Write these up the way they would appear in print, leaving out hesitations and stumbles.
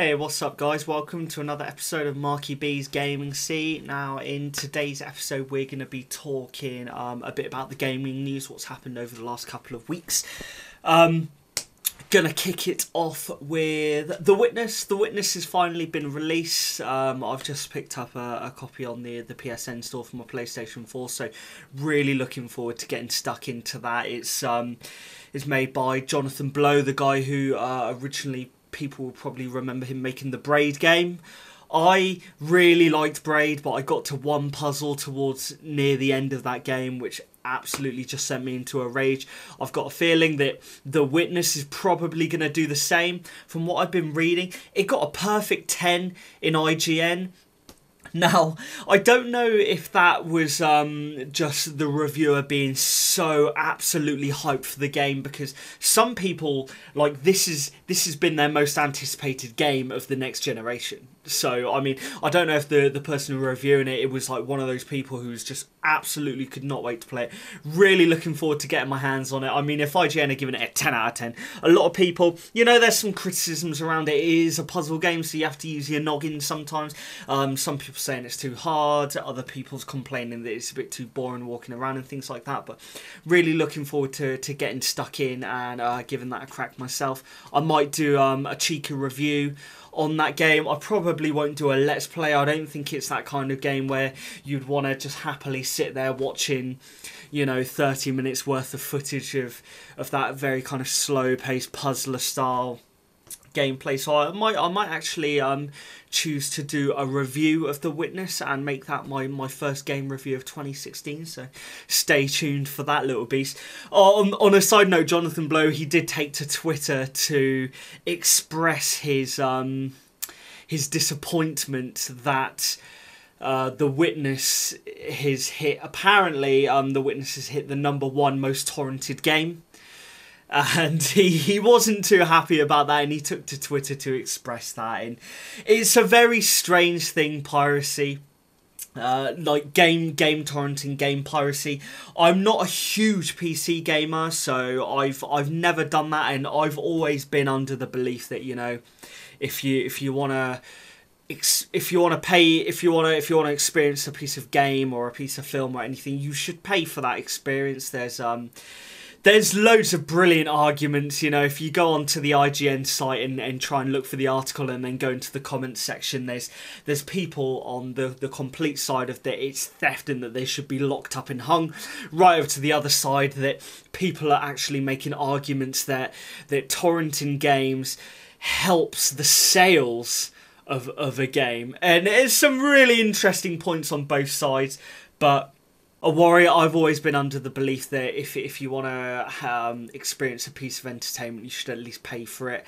Hey, what's up guys? Welcome to another episode of marc-e-b's Gaming Sea. Now in today's episode we're going to be talking a bit about the gaming news, what's happened over the last couple of weeks. Gonna kick it off with The Witness. The Witness has finally been released. I've just picked up a copy on the PSN store for my PlayStation 4, so really looking forward to getting stuck into that. It's made by Jonathan Blow, the guy who originally people will probably remember him making the Braid game. I really liked Braid, but I got to one puzzle towards near the end of that game, which absolutely just sent me into a rage. I've got a feeling that The Witness is probably going to do the same. From what I've been reading, it got a perfect 10 in IGN. Now, I don't know if that was just the reviewer being so absolutely hyped for the game, because some people, like, this has been their most anticipated game of the next generation. So, I mean, I don't know if the person reviewing it was like one of those people who's just absolutely could not wait to play it. Really looking forward to getting my hands on it. I mean, if IGN are giving it a 10 out of 10, a lot of people, you know, there's some criticisms around it. It is a puzzle game, so you have to use your noggin sometimes. Some people saying it's too hard, other people's complaining that it's a bit too boring walking around and things like that. But really looking forward to getting stuck in and giving that a crack myself. I might do a cheeky review on that game. I probably won't do a let's play. I don't think it's that kind of game where you'd want to just happily sit there watching, you know, 30 minutes worth of footage of that very kind of slow paced puzzler style gameplay. So I might actually choose to do a review of The Witness and make that my first game review of 2016, so stay tuned for that little beast. On a side note, Jonathan Blow, he did take to Twitter to express his disappointment that The Witness has hit, apparently The Witness has hit the #1 most torrented game. And he wasn't too happy about that, and he took to Twitter to express that. And it's a very strange thing, piracy. Like game torrenting, game piracy. I'm not a huge PC gamer, so I've never done that, and I've always been under the belief that, you know, if you want to experience a piece of game or a piece of film or anything, you should pay for that experience. There's loads of brilliant arguments, you know, if you go onto the IGN site and try and look for the article and then go into the comments section, there's people on the complete side of that it's theft and that they should be locked up and hung, right over to the other side that people are actually making arguments that torrenting games helps the sales of a game. And there's some really interesting points on both sides, but a warrior, I've always been under the belief that if you want to experience a piece of entertainment, you should at least pay for it.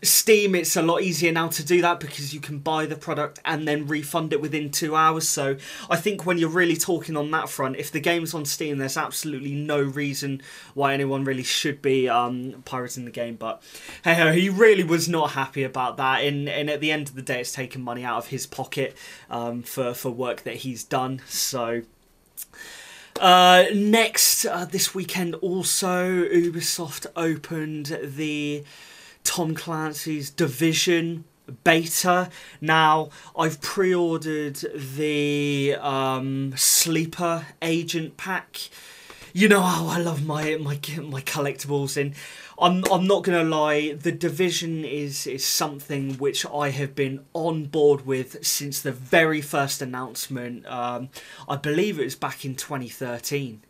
Steam, it's a lot easier now to do that because you can buy the product and then refund it within 2 hours. So I think when you're really talking on that front, if the game's on Steam, there's absolutely no reason why anyone really should be pirating the game. But hey, he really was not happy about that. And at the end of the day, it's taken money out of his pocket for work that he's done. So next, this weekend also, Ubisoft opened the Tom Clancy's Division beta. Now, I've pre-ordered the Sleeper Agent pack. You know how I love my collectibles, and I'm not gonna lie, the Division is something which I have been on board with since the very first announcement. I believe it was back in 2013.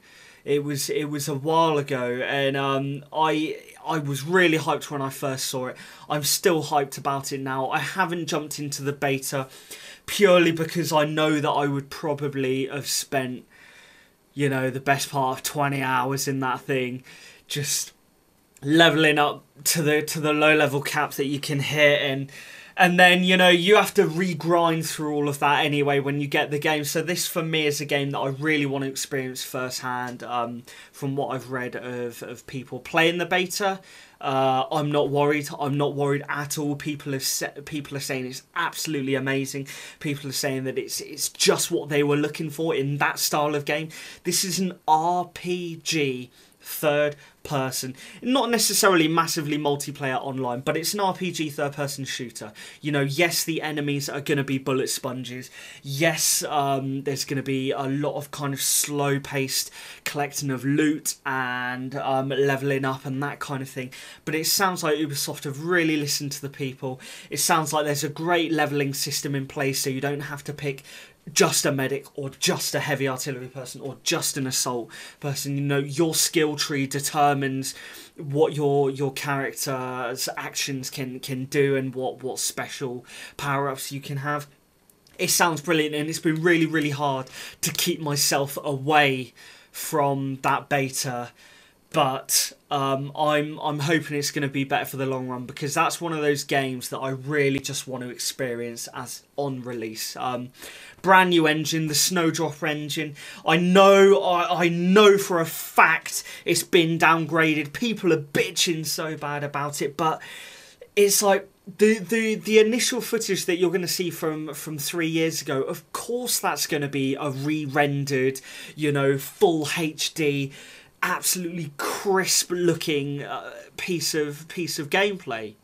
It was a while ago, and I was really hyped when I first saw it. I'm still hyped about it now. I haven't jumped into the beta purely because I know that I would probably have spent, you know, the best part of 20 hours in that thing, just leveling up to the low level caps that you can hit, and then, you know, you have to regrind through all of that anyway when you get the game. So this for me is a game that I really want to experience firsthand. From what I've read of people playing the beta, I'm not worried. I'm not worried at all. People are saying it's absolutely amazing. People are saying that it's just what they were looking for in that style of game. This is an RPG third person, not necessarily massively multiplayer online, but it's an RPG third-person shooter. You know, yes, the enemies are going to be bullet sponges. Yes, there's going to be a lot of kind of slow-paced collecting of loot and leveling up and that kind of thing. But it sounds like Ubisoft have really listened to the people. It sounds like there's a great leveling system in place, so you don't have to pick just a medic or just a heavy artillery person or just an assault person. You know, your skill tree determines what your character's actions can do and what special power-ups you can have. It sounds brilliant, and it's been really, really hard to keep myself away from that beta. But I'm hoping it's going to be better for the long run, because that's one of those games that I really just want to experience as on release. Brand new engine, the Snowdrop engine. I know for a fact it's been downgraded. People are bitching so bad about it, but it's like the initial footage that you're going to see from 3 years ago. Of course, that's going to be a re-rendered, you know, full HD, absolutely crisp looking piece of gameplay.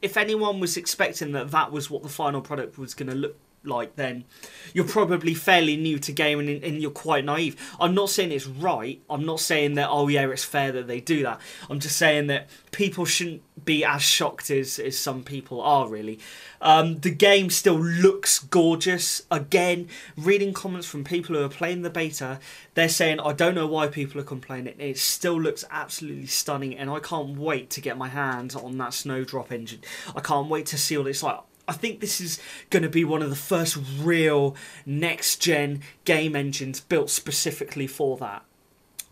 If anyone was expecting that was what the final product was going to look like, then you're probably fairly new to gaming and you're quite naive. I'm not saying it's right. I'm not saying that, oh yeah, it's fair that they do that. I'm just saying that people shouldn't be as shocked as some people are, really. The game still looks gorgeous. Again, reading comments from people who are playing the beta, they're saying, I don't know why people are complaining. It still looks absolutely stunning, and I can't wait to get my hands on that Snowdrop engine. I can't wait to see what it's like. I think this is going to be one of the first real next-gen game engines built specifically for that.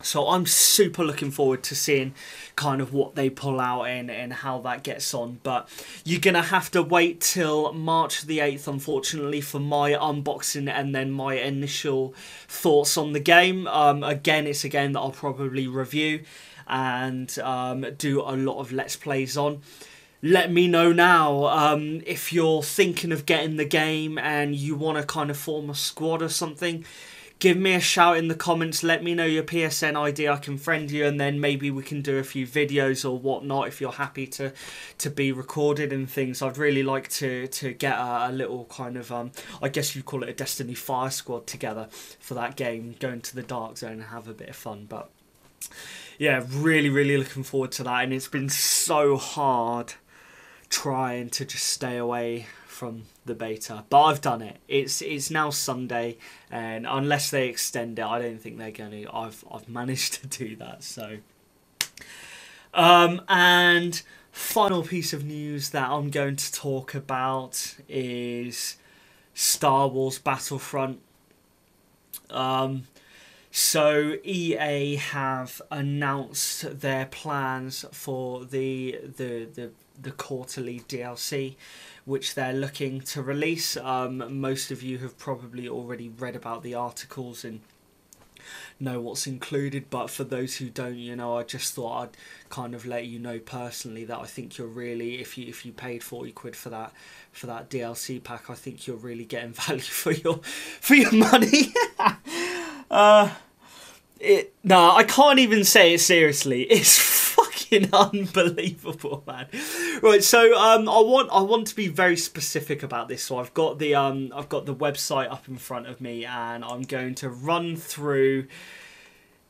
So I'm super looking forward to seeing kind of what they pull out and how that gets on. But you're going to have to wait till March the 8th, unfortunately, for my unboxing and then my initial thoughts on the game. Again, it's a game that I'll probably review and do a lot of Let's Plays on. Let me know now if you're thinking of getting the game and you want to kind of form a squad or something. Give me a shout in the comments. Let me know your PSN ID. I can friend you, and then maybe we can do a few videos or whatnot if you're happy to be recorded and things. I'd really like to get a little kind of, I guess you'd call it a Destiny Fire Squad together for that game, go into the Dark Zone and have a bit of fun. But yeah, really, really looking forward to that, and it's been so hard trying to just stay away from the beta, but I've done it. It's now Sunday, and unless they extend it, I don't think they're going to. I've managed to do that. So and final piece of news that I'm going to talk about is Star Wars Battlefront. So EA have announced their plans for the quarterly DLC, which they're looking to release. Most of you have probably already read about the articles and know what's included, but for those who don't, you know, I just thought I'd kind of let you know personally that I think you're really, if you paid 40 quid for that DLC pack, I think you're really getting value for your money. No, I can't even say it seriously. It's fucking unbelievable, man. Right, so I want to be very specific about this. So I've got the website up in front of me, and I'm going to run through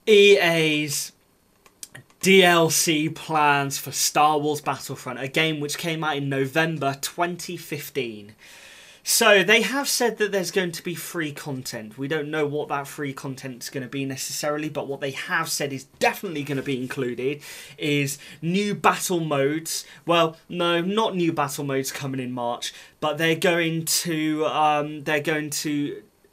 EA's DLC plans for Star Wars Battlefront, a game which came out in November 2015. So they have said that there's going to be free content. We don't know what that free content is going to be necessarily, but what they have said is definitely going to be included is new battle modes. Well, no, not new battle modes coming in March, but they're going to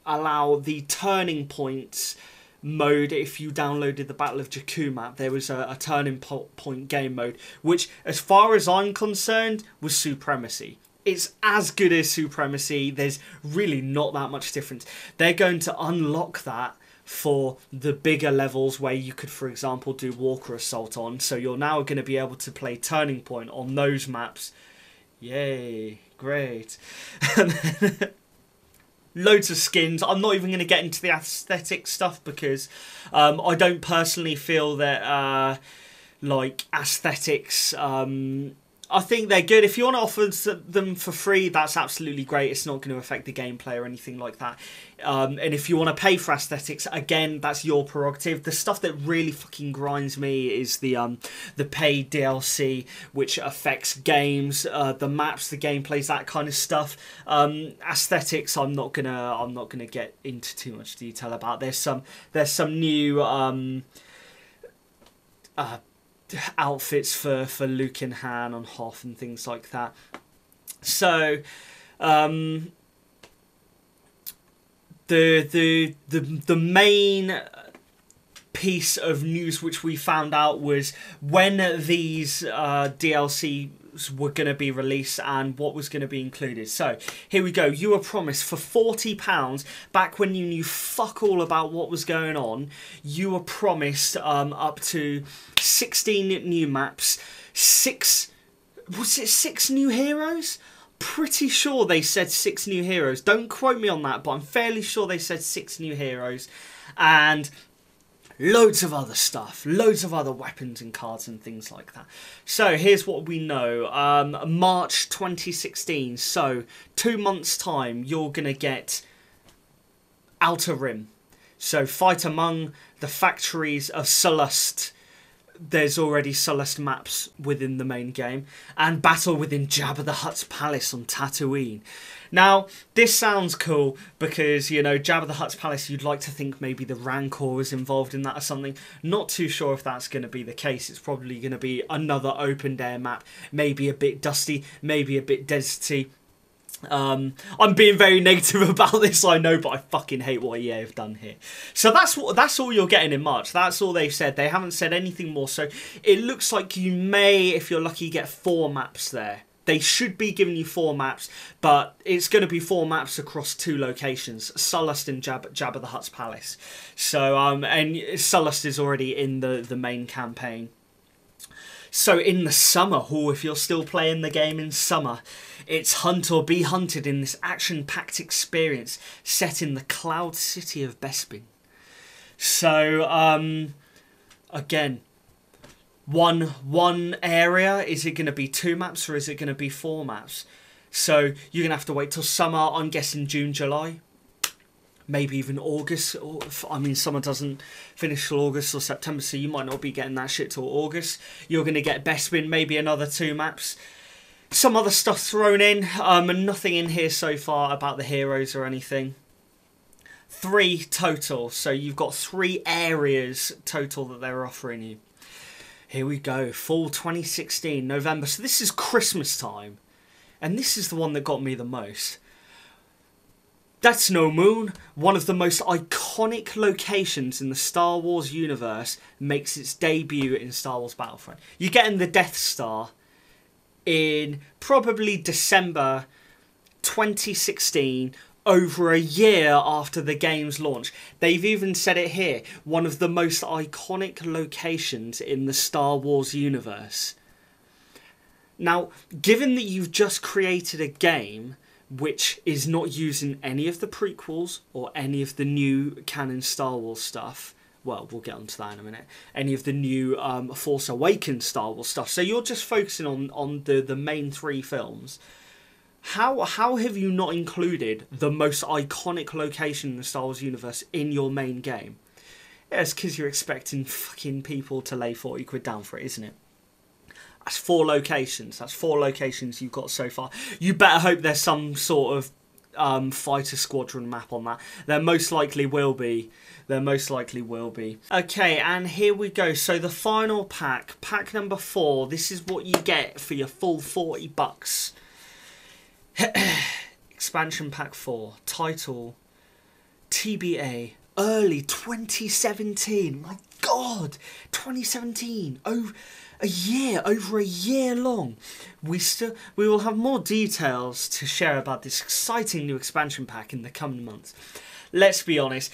allow the turning points mode. If you downloaded the Battle of Jakku map, there was a turning point game mode, which, as far as I'm concerned, was Supremacy. It's as good as Supremacy. There's really not that much difference. They're going to unlock that for the bigger levels where you could, for example, do Walker Assault on. So you're now going to be able to play Turning Point on those maps. Yay, great. Loads of skins. I'm not even going to get into the aesthetic stuff because I don't personally feel that like aesthetics. I think they're good. If you want to offer them for free, that's absolutely great. It's not going to affect the gameplay or anything like that. And if you want to pay for aesthetics, again, that's your prerogative. The stuff that really fucking grinds me is the paid DLC, which affects games, the maps, the gameplays, that kind of stuff. Aesthetics, I'm not gonna get into too much detail about. There's some new outfits for Luke and Han on Hoth and things like that. So the main piece of news which we found out was when these DLCs were going to be released and what was going to be included. So here we go. You were promised for £40 back when you knew fuck all about what was going on. You were promised up to 16 new maps, six new heroes? Pretty sure they said 6 new heroes. Don't quote me on that, but I'm fairly sure they said 6 new heroes. And loads of other stuff, loads of other weapons and cards and things like that. So here's what we know. March 2016, so 2 months time, you're going to get Outer Rim. So fight among the factories of Sullust. There's already Sullust maps within the main game. And battle within Jabba the Hutt's palace on Tatooine. Now, this sounds cool because, you know, Jabba the Hutt's palace, you'd like to think maybe the Rancor was involved in that or something. Not too sure if that's going to be the case. It's probably going to be another open air map. Maybe a bit dusty, maybe a bit deserty. I'm being very negative about this, I know, but I fucking hate what EA have done here. So that's all you're getting in March. That's all they've said. They haven't said anything more. So it looks like you may, if you're lucky, get 4 maps there. They should be giving you 4 maps, but it's going to be 4 maps across 2 locations, Sullust and Jabba the Hutt's palace. So and Sullust is already in the main campaign. So in the summer, if you're still playing the game in summer, it's hunt or be hunted in this action-packed experience set in the Cloud City of Bespin. So, again, one area, is it going to be 2 maps or is it going to be 4 maps? So you're going to have to wait till summer, I'm guessing June, July. Maybe even August. I mean, summer doesn't finish till August or September, so you might not be getting that shit till August. You're going to get Bespin, maybe another 2 maps. Some other stuff thrown in, and nothing in here so far about the heroes or anything. 3 total, so you've got 3 areas total that they're offering you. Here we go, fall 2016, November. So this is Christmas time, and this is the one that got me the most. That's No Moon, one of the most iconic locations in the Star Wars universe, makes its debut in Star Wars Battlefront. You're getting the Death Star in probably December 2016, over a year after the game's launch. They've even said it here, one of the most iconic locations in the Star Wars universe. Now, given that you've just created a game which is not using any of the prequels or any of the new canon Star Wars stuff, well, we'll get onto that in a minute, any of the new Force Awakens Star Wars stuff, so you're just focusing on the main 3 films, how have you not included the most iconic location in the Star Wars universe in your main game? Yeah, it's because you're expecting fucking people to lay 40 quid down for it, isn't it? That's 4 locations. That's 4 locations you've got so far. You better hope there's some sort of fighter squadron map on that. There most likely will be. There most likely will be. Okay, and here we go. So the final pack, pack number 4. This is what you get for your full $40. Expansion pack 4. Title, TBA, early 2017. My God, 2017. Oh, over a year long. We will have more details to share about this exciting new expansion pack in the coming months. Let's be honest.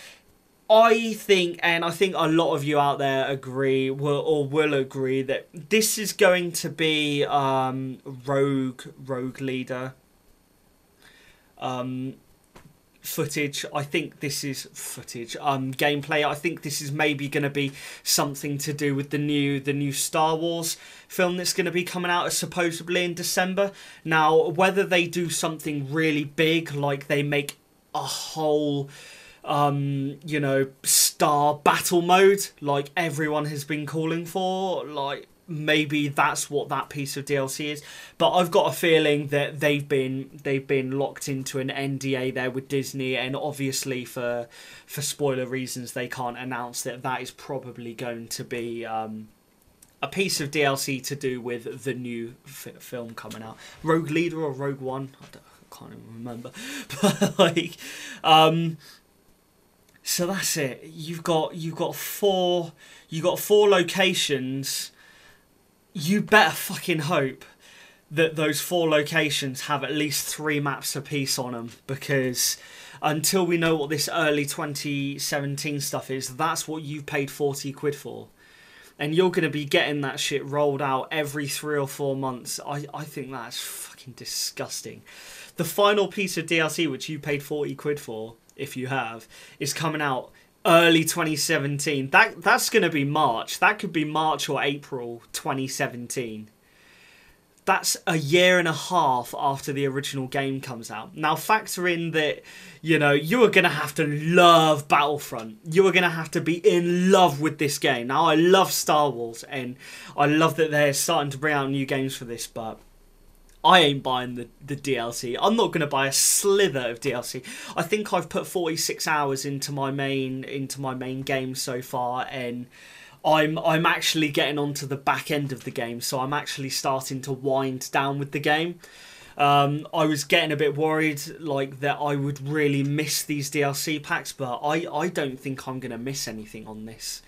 I think a lot of you out there agree, will agree, that this is going to be rogue leader. footage. I think this is footage, gameplay. I think this is maybe going to be something to do with the new Star Wars film that's going to be coming out supposedly in December. Now, whether they do something really big, like they make a whole you know, star battle mode like everyone has been calling for, like maybe that's what that piece of DLC is. But I've got a feeling that they've been locked into an NDA there with Disney, and obviously for spoiler reasons they can't announce that is probably going to be a piece of DLC to do with the new film coming out. Rogue Leader or Rogue One, I can't even remember. But like so that's it. You've got four locations. You better fucking hope that those 4 locations have at least 3 maps apiece on them, because until we know what this early 2017 stuff is, that's what you've paid 40 quid for. And you're going to be getting that shit rolled out every 3 or 4 months. I think that's fucking disgusting. The final piece of DLC, which you paid 40 quid for, if you have, is coming out early 2017. That's going to be March. That could be March or April 2017. That's a year and a half after the original game comes out. Now factor in that, you know, you are going to have to love Battlefront. You are going to have to be in love with this game. Now I love Star Wars and I love that they're starting to bring out new games for this, but I ain't buying the DLC. I'm not going to buy a slither of DLC. I think I've put 46 hours into my main game so far, and I'm actually getting onto the back end of the game, so I'm actually starting to wind down with the game. I was getting a bit worried, like, that I would really miss these DLC packs, but I don't think I'm going to miss anything on this.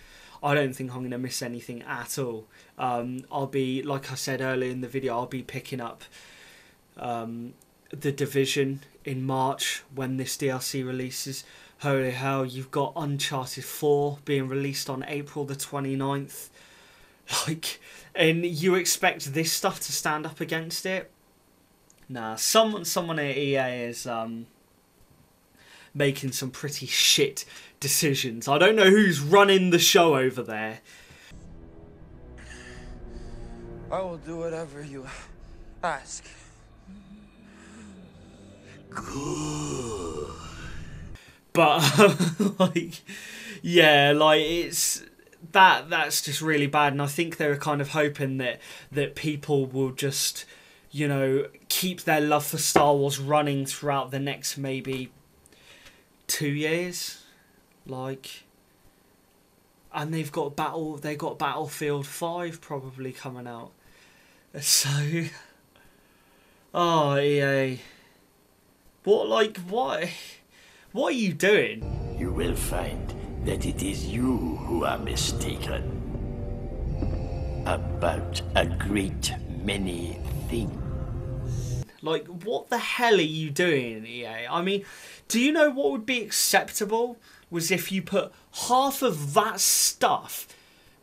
I don't think I'm going to miss anything at all. I'll be, like I said earlier in the video, I'll be picking up The Division in March when this DLC releases. Holy hell, you've got Uncharted 4 being released on April the 29th. Like, and you expect this stuff to stand up against it? Nah, someone at EA is making some pretty shit decisions. I don't know who's running the show over there. I will do whatever you ask. Good. But like, yeah, like it's that's just really bad, and I think they were kind of hoping that people will just, you know, keep their love for Star Wars running throughout the next maybe 2 years, like, and they've got Battlefield 5 probably coming out, so oh EA, what are you doing? You will find that it is you who are mistaken about a great many things. Like, what the hell are you doing, EA? I mean, do you know what would be acceptable was if you put half of that stuff,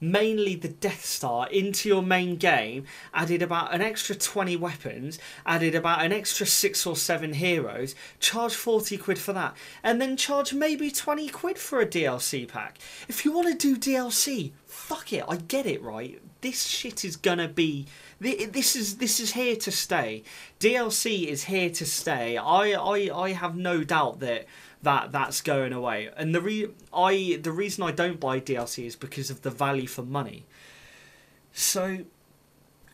mainly the Death Star, into your main game, added about an extra 20 weapons, added about an extra 6 or 7 heroes, charge 40 quid for that, and then charge maybe 20 quid for a DLC pack. If you want to do DLC, fuck it, I get it, right? This shit is gonna be... This is here to stay. DLC is here to stay. I have no doubt that's going away. And the reason I don't buy DLC is because of the value for money. So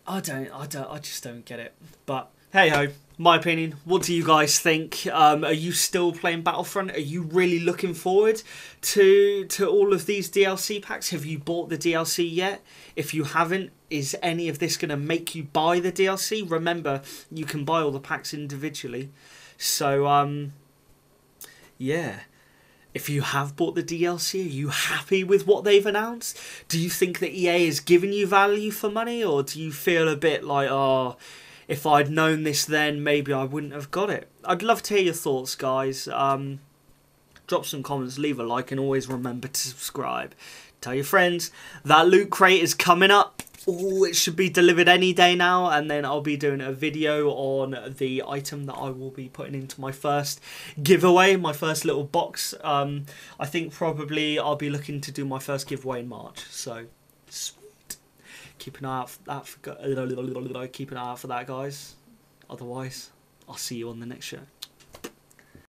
I just don't get it. But hey ho, my opinion. What do you guys think? Are you still playing Battlefront? Are you really looking forward to all of these DLC packs? Have you bought the DLC yet? If you haven't, is any of this going to make you buy the DLC? Remember, you can buy all the packs individually. So yeah. If you have bought the DLC, are you happy with what they've announced? Do you think that EA is giving you value for money? Or do you feel a bit like, oh, if I'd known this then, maybe I wouldn't have got it? I'd love to hear your thoughts, guys. Drop some comments, leave a like, and always remember to subscribe. tell your friends. That loot crate is coming up. Oh, it should be delivered any day now, and then I'll be doing a video on the item that I will be putting into my first giveaway, my first little box. I think probably I'll be looking to do my first giveaway in March, so sweet. Keep an eye out for that, keep an eye out for that, guys. Otherwise, I'll see you on the next show.